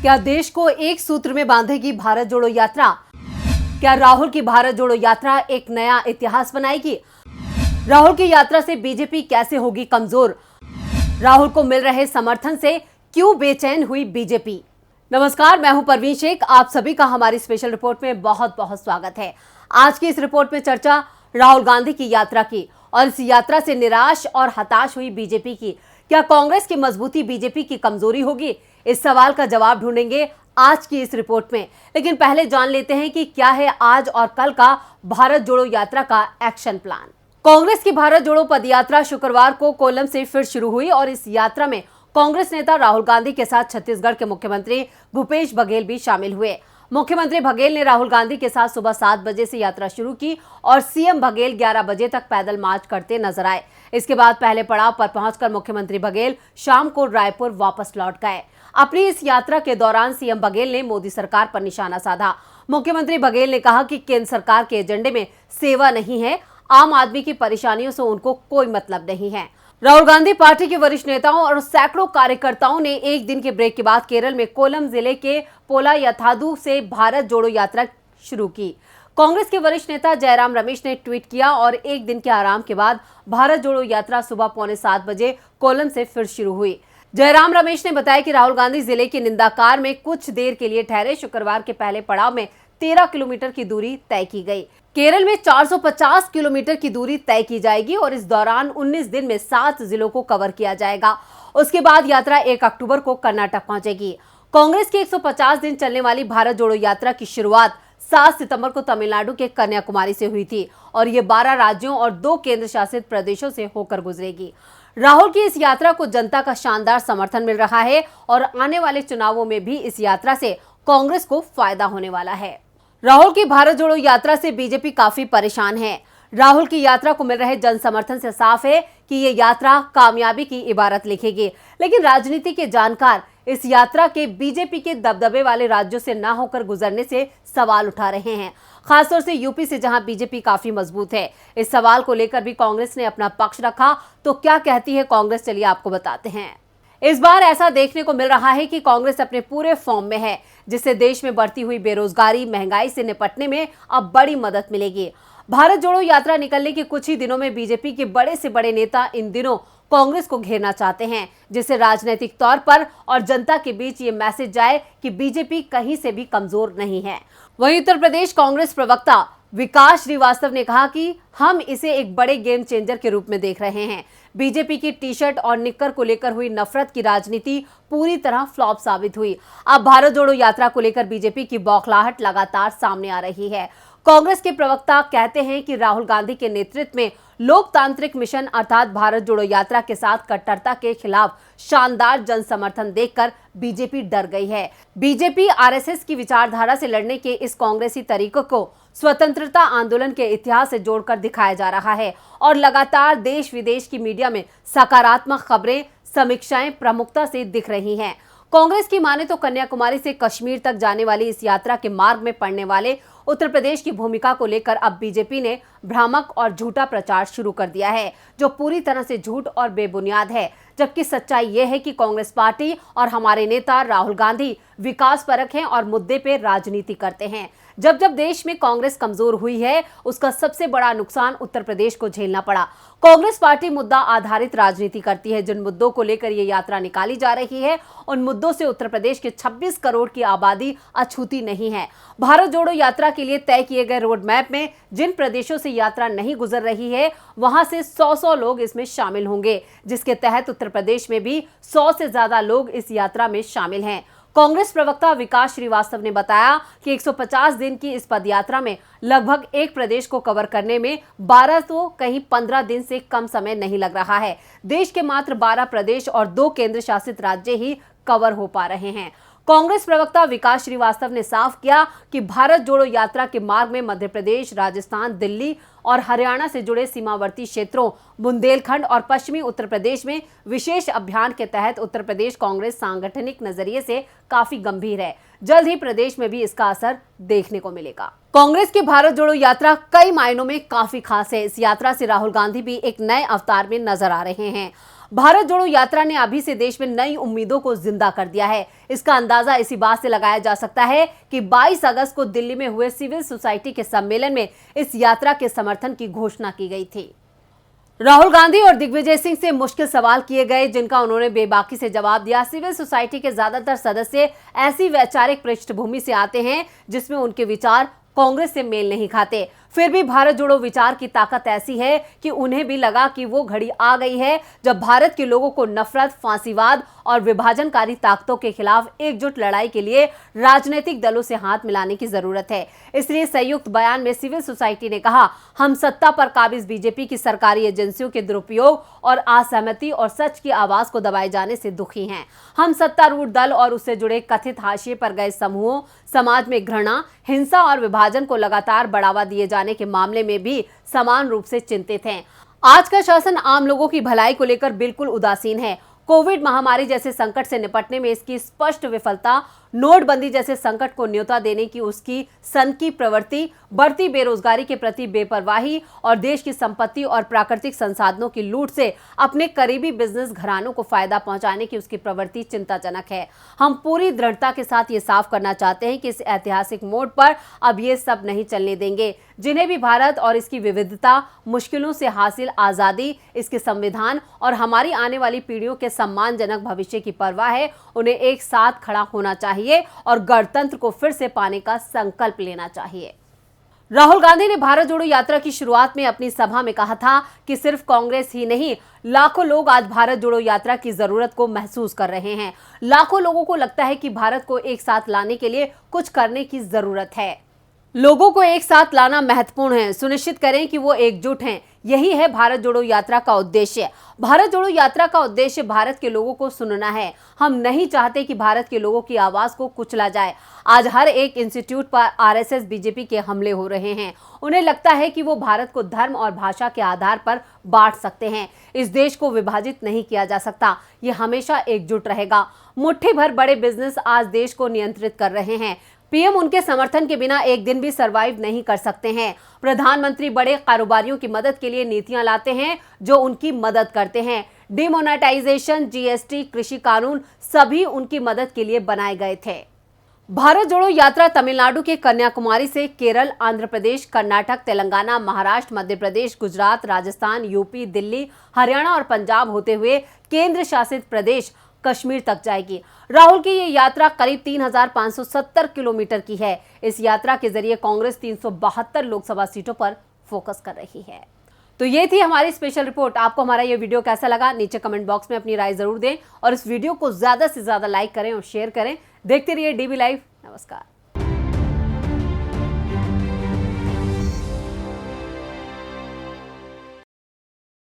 क्या देश को एक सूत्र में बांधेगी भारत जोड़ो यात्रा? क्या राहुल की भारत जोड़ो यात्रा एक नया इतिहास बनाएगी? राहुल की यात्रा से बीजेपी कैसे होगी कमजोर? राहुल को मिल रहे समर्थन से क्यों बेचैन हुई बीजेपी? नमस्कार, मैं हूं परवीन शेख। आप सभी का हमारी स्पेशल रिपोर्ट में बहुत बहुत स्वागत है। आज की इस रिपोर्ट में चर्चा राहुल गांधी की यात्रा की और इस यात्रा से निराश और हताश हुई बीजेपी की। क्या कांग्रेस की मजबूती बीजेपी की कमजोरी होगी? इस सवाल का जवाब ढूंढेंगे आज की इस रिपोर्ट में। लेकिन पहले जान लेते हैं कि क्या है आज और कल का भारत जोड़ो यात्रा का एक्शन प्लान। कांग्रेस की भारत जोड़ो पदयात्रा शुक्रवार को कोल्लम से फिर शुरू हुई और इस यात्रा में कांग्रेस नेता राहुल गांधी के साथ छत्तीसगढ़ के मुख्यमंत्री भूपेश बघेल भी शामिल हुए। मुख्यमंत्री बघेल ने राहुल गांधी के साथ सुबह 7 बजे से यात्रा शुरू की और सीएम बघेल 11 बजे तक पैदल मार्च करते नजर आए। इसके बाद पहले पड़ाव पर पहुंचकर मुख्यमंत्री बघेल शाम को रायपुर वापस लौट गए। अपनी इस यात्रा के दौरान सीएम बघेल ने मोदी सरकार पर निशाना साधा। मुख्यमंत्री बघेल ने कहा कि केंद्र सरकार के एजेंडे में सेवा नहीं है, आम आदमी की परेशानियों से उनको कोई मतलब नहीं है। राहुल गांधी पार्टी के वरिष्ठ नेताओं और सैकड़ों कार्यकर्ताओं ने एक दिन के ब्रेक के बाद केरल में कोल्लम जिले के पोलायथादु से भारत जोड़ो यात्रा शुरू की। कांग्रेस के वरिष्ठ नेता जयराम रमेश ने ट्वीट किया और एक दिन के आराम के बाद भारत जोड़ो यात्रा सुबह 6:45 बजे कोल्लम से फिर शुरू हुई। जयराम रमेश ने बताया कि राहुल गांधी जिले के निंदाकार में कुछ देर के लिए ठहरे। शुक्रवार के पहले पड़ाव में 13 किलोमीटर की दूरी तय की गई। केरल में 450 किलोमीटर की दूरी तय की जाएगी और इस दौरान 19 दिन में 7 जिलों को कवर किया जाएगा। उसके बाद यात्रा 1 अक्टूबर को कर्नाटक पहुंचेगी। कांग्रेस की 150 दिन चलने वाली भारत जोड़ो यात्रा की शुरुआत 7 सितंबर को तमिलनाडु के कन्याकुमारी से हुई थी और ये 12 राज्यों और 2 केंद्र शासित प्रदेशों से होकर गुजरेगी। राहुल की इस यात्रा को जनता का शानदार समर्थन मिल रहा है और आने वाले चुनावों में भी इस यात्रा से कांग्रेस को फायदा होने वाला है। राहुल की भारत जोड़ो यात्रा से बीजेपी काफी परेशान है। राहुल की यात्रा को मिल रहे जन समर्थन से साफ है कि ये यात्रा कामयाबी की इबारत लिखेगी। लेकिन राजनीति के जानकार इस यात्रा के बीजेपी के दबदबे वाले राज्यों से ना होकर गुजरने से सवाल उठा रहे हैं, खासतौर से यूपी से जहां बीजेपी काफी मजबूत है। इस सवाल को लेकर भी कांग्रेस ने अपना पक्ष रखा। तो क्या कहती है कांग्रेस, चलिए आपको बताते हैं। इस बार ऐसा देखने को मिल रहा है कि कांग्रेस अपने पूरे फॉर्म में है, जिससे देश में बढ़ती हुई बेरोजगारी, महंगाई से निपटने में अब बड़ी मदद मिलेगी। भारत जोड़ो यात्रा निकलने के कुछ ही दिनों में बीजेपी के बड़े से बड़े नेता इन दिनों कांग्रेस को घेरना चाहते हैं, जिससे राजनीतिक तौर पर और जनता के बीच ये मैसेज जाए कि बीजेपी कहीं से भी कमजोर नहीं है। वहीं उत्तर प्रदेश कांग्रेस प्रवक्ता विकास श्रीवास्तव ने कहा कि हम इसे एक बड़े गेम चेंजर के रूप में देख रहे हैं। बीजेपी की टी-शर्ट और निक्कर को लेकर हुई नफरत की राजनीति पूरी तरह फ्लॉप साबित हुई। अब भारत जोड़ो यात्रा को लेकर बीजेपी की बौखलाहट लगातार सामने आ रही है। कांग्रेस के प्रवक्ता कहते हैं कि राहुल गांधी के नेतृत्व में लोकतांत्रिक मिशन अर्थात भारत जोड़ो यात्रा के साथ कट्टरता के खिलाफ शानदार जन समर्थन देखकर बीजेपी डर गई है। बीजेपी आरएसएस की विचारधारा से लड़ने के इस कांग्रेसी तरीकों को स्वतंत्रता आंदोलन के इतिहास से जोड़कर दिखाया जा रहा है और लगातार देश विदेश की मीडिया में सकारात्मक खबरें, समीक्षाएं प्रमुखता से दिख रही हैं। कांग्रेस की माने तो कन्याकुमारी से कश्मीर तक जाने वाली इस यात्रा के मार्ग में पड़ने वाले उत्तर प्रदेश की भूमिका को लेकर अब बीजेपी ने भ्रामक और झूठा प्रचार शुरू कर दिया है, जो पूरी तरह से झूठ और बेबुनियाद है। जबकि सच्चाई यह है कि कांग्रेस पार्टी और हमारे नेता राहुल गांधी विकास परक हैं और मुद्दे पे राजनीति करते हैं। जब जब देश में कांग्रेस कमजोर हुई है, उसका सबसे बड़ा नुकसान उत्तर प्रदेश को झेलना पड़ा। कांग्रेस पार्टी मुद्दा आधारित राजनीति करती है। जिन मुद्दों को लेकर ये यात्रा निकाली जा रही है, उन मुद्दों से उत्तर प्रदेश के 26 करोड़ की आबादी अछूती नहीं है। भारत जोड़ो यात्रा के लिए तय किए गए रोड मैप में जिन प्रदेशों से यात्रा नहीं गुजर रही है, वहां से 100 लोग इसमें शामिल होंगे, जिसके तहत उत्तर प्रदेश में भी 100 से ज्यादा लोग इस यात्रा में शामिल हैं। कांग्रेस प्रवक्ता विकास श्रीवास्तव ने बताया कि 150 दिन की इस पदयात्रा में लगभग एक प्रदेश को कवर करने में 12 तो कहीं 15 दिन से कम समय नहीं लग रहा है। देश के मात्र 12 प्रदेश और 2 केंद्र शासित राज्य ही कवर हो पा रहे हैं। कांग्रेस प्रवक्ता विकास श्रीवास्तव ने साफ किया कि भारत जोड़ो यात्रा के मार्ग में मध्य प्रदेश, राजस्थान, दिल्ली और हरियाणा से जुड़े सीमावर्ती क्षेत्रों, बुंदेलखंड और पश्चिमी उत्तर प्रदेश में विशेष अभियान के तहत उत्तर प्रदेश कांग्रेस सांगठनिक नजरिए से काफी गंभीर है। जल्द ही प्रदेश में भी इसका असर देखने को मिलेगा। कांग्रेस की भारत जोड़ो यात्रा कई मायनों में काफी खास है। इस यात्रा से राहुल गांधी भी एक नए अवतार में नजर आ रहे हैं। भारत जोड़ो यात्रा ने अभी से देश में नई उम्मीदों को जिंदा कर दिया है। इसका अंदाजा इसी बात से लगाया जा सकता है कि 22 अगस्त को दिल्ली में हुए सिविल सोसाइटी के सम्मेलन में इस यात्रा के समर्थन की घोषणा की गई थी। राहुल गांधी और दिग्विजय सिंह से मुश्किल सवाल किए गए, जिनका उन्होंने बेबाकी से जवाब दिया। सिविल सोसाइटी के ज्यादातर सदस्य ऐसी वैचारिक पृष्ठभूमि से आते हैं जिसमें उनके विचार कांग्रेस से मेल नहीं खाते। फिर भी भारत जोड़ो विचार की ताकत ऐसी है कि उन्हें भी लगा कि वो घड़ी आ गई है जब भारत के लोगों को नफरत, फांसीवाद और विभाजनकारी ताकतों के खिलाफ एकजुट लड़ाई के लिए राजनीतिक दलों से हाथ मिलाने की जरूरत है। इसलिए संयुक्त बयान में सिविल सोसाइटी ने कहा, हम सत्ता पर काबिज बीजेपी की सरकारी एजेंसियों के दुरुपयोग और असहमति और सच की आवाज को दबाए जाने से दुखी हैं। हम सत्तारूढ़ दल और उससे जुड़े कथित हाशिए पर गए समूहों, समाज में घृणा, हिंसा और विभाजन को लगातार बढ़ावा दिए जाने के मामले में भी समान रूप से चिंतित हैं। आज का शासन आम लोगों की भलाई को लेकर बिल्कुल उदासीन है। कोविड महामारी जैसे संकट से निपटने में इसकी स्पष्ट विफलता, नोटबंदी जैसे संकट को न्योता देने की उसकी सनकी प्रवृत्ति, बढ़ती बेरोजगारी के प्रति बेपरवाही और देश की संपत्ति और प्राकृतिक संसाधनों की लूट से अपने करीबी बिजनेस घरानों को फायदा पहुंचाने की उसकी प्रवृत्ति चिंताजनक है। हम पूरी दृढ़ता के साथ ये साफ करना चाहते हैं कि इस ऐतिहासिक मोड़ पर अब ये सब नहीं चलने देंगे। जिन्हें भी भारत और इसकी विविधता, मुश्किलों से हासिल आजादी, इसके संविधान और हमारी आने वाली पीढ़ियों के सम्मानजनक भविष्य की परवाह है, उन्हें एक साथ खड़ा होना चाहिए और गणतंत्र को फिर से पाने का संकल्प लेना चाहिए। राहुल गांधी ने भारत जोड़ो यात्रा की शुरुआत में अपनी सभा में कहा था कि सिर्फ कांग्रेस ही नहीं, लाखों लोग आज भारत जोड़ो यात्रा की जरूरत को महसूस कर रहे हैं। लाखों लोगों को लगता है कि भारत को एक साथ लाने के लिए कुछ करने की जरूरत है। लोगों को एक साथ लाना महत्वपूर्ण है। सुनिश्चित करें कि वो एकजुट हैं। यही है भारत जोड़ो यात्रा का उद्देश्य। भारत जोड़ो यात्रा का उद्देश्य भारत के लोगों को सुनना है। हम नहीं चाहते कि भारत के लोगों की आवाज को कुचला जाए। आज हर एक इंस्टीट्यूट पर आरएसएस, बीजेपी के हमले हो रहे हैं। उन्हें लगता है कि वो भारत को धर्म और भाषा के आधार पर बांट सकते हैं। इस देश को विभाजित नहीं किया जा सकता। ये हमेशा एकजुट रहेगा। मुट्ठी भर बड़े बिजनेस आज देश को नियंत्रित कर रहे हैं। पीएम उनके समर्थन के बिना एक दिन भी सरवाइव नहीं कर सकते हैं। प्रधानमंत्री बड़े कारोबारियों की मदद के लिए नीतियां लाते हैं जो उनकी मदद करते हैं। डिमोनेटाइजेशन, जीएसटी, कृषि कानून सभी उनकी मदद के लिए बनाए गए थे। भारत जोड़ो यात्रा तमिलनाडु के कन्याकुमारी से केरल, आंध्र प्रदेश, कर्नाटक, तेलंगाना, महाराष्ट्र, मध्य प्रदेश, गुजरात, राजस्थान, यूपी, दिल्ली, हरियाणा और पंजाब होते हुए केंद्र शासित प्रदेश कश्मीर तक जाएगी। राहुल की ये यात्रा करीब 3570 किलोमीटर की है। इस यात्रा के जरिए कांग्रेस 372 लोकसभा सीटों पर फोकस कर रही है। तो ये थी हमारी स्पेशल रिपोर्ट। आपको हमारा ये वीडियो कैसा लगा, नीचे कमेंट बॉक्स में अपनी राय जरूर दें और इस वीडियो को ज्यादा से ज्यादा लाइक करें और शेयर करें। देखते रहिए डीबी लाइव। नमस्कार।